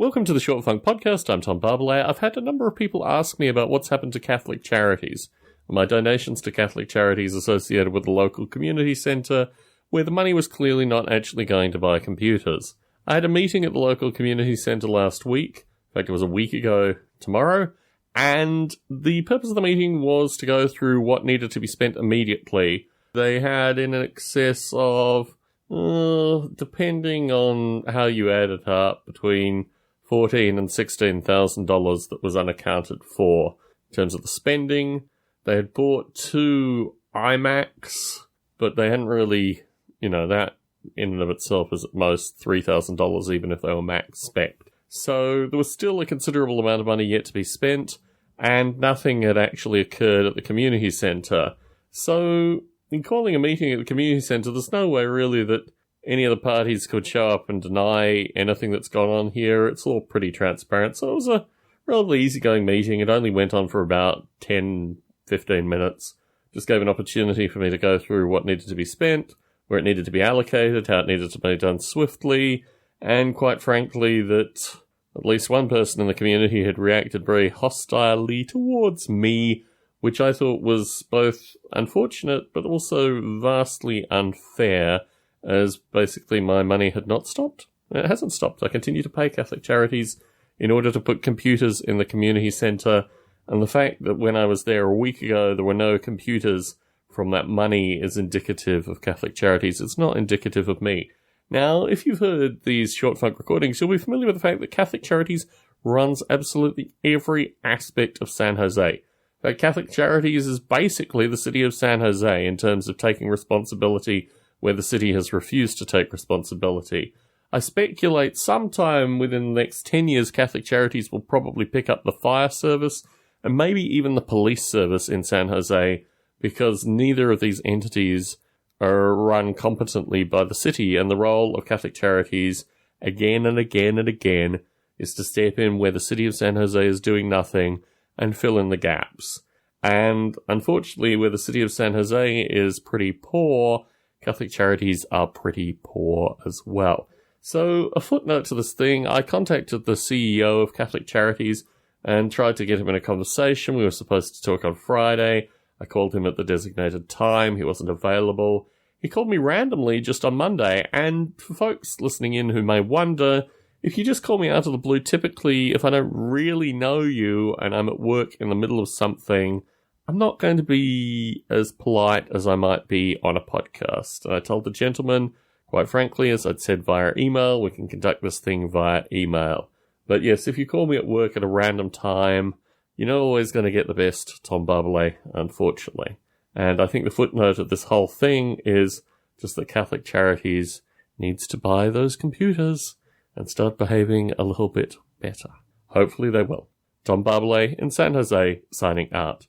Welcome to the Short Funk Podcast. I'm Tom Barbalet. I've had a number of people ask me about what's happened to Catholic charities. My donations to Catholic charities associated with the local community centre, where the money was clearly not actually going to buy computers. I had a meeting at the local community centre last week. In fact, it was a week ago tomorrow. And the purpose of the meeting was to go through what needed to be spent immediately. They had in excess of, depending on how you add it up, between $14,000 and $16,000 that was unaccounted for in terms of the spending. They had bought 2 iMacs, but they hadn't really, that in and of itself is at most $3,000, even if they were Mac spec. So there was still a considerable amount of money yet to be spent, and nothing had actually occurred at the community centre. So in calling a meeting at the community centre, there's no way really that any of the parties could show up and deny anything that's gone on here. It's all pretty transparent. So it was a relatively easygoing meeting. It only went on for about 10, 15 minutes. Just gave an opportunity for me to go through what needed to be spent, where it needed to be allocated, how it needed to be done swiftly, and quite frankly that at least one person in the community had reacted very hostilely towards me, which I thought was both unfortunate but also vastly unfair, as basically my money had not stopped. It hasn't stopped. I continue to pay Catholic charities in order to put computers in the community centre, and the fact that when I was there a week ago there were no computers from that money is indicative of Catholic charities. It's not indicative of me. Now, if you've heard these Short Funk recordings, you'll be familiar with the fact that Catholic charities runs absolutely every aspect of San Jose. In fact, Catholic charities is basically the city of San Jose in terms of taking responsibility where the city has refused to take responsibility. I speculate sometime within the next 10 years, Catholic charities will probably pick up the fire service and maybe even the police service in San Jose, because neither of these entities are run competently by the city, and the role of Catholic charities again and again and again is to step in where the city of San Jose is doing nothing and fill in the gaps. And unfortunately, where the city of San Jose is pretty poor, Catholic charities are pretty poor as well. So, a footnote to this thing, I contacted the CEO of Catholic Charities and tried to get him in a conversation. We were supposed to talk on Friday. I called him at the designated time. He wasn't available. He called me randomly just on Monday. And for folks listening in who may wonder, if you just call me out of the blue, typically, if I don't really know you and I'm at work in the middle of something, I'm not going to be as polite as I might be on a podcast. And I told the gentleman, quite frankly, as I'd said via email, we can conduct this thing via email. But yes, if you call me at work at a random time, you're not always going to get the best Tom Barbalet, unfortunately. And I think the footnote of this whole thing is just that Catholic Charities needs to buy those computers and start behaving a little bit better. Hopefully they will. Tom Barbalet in San Jose, signing out.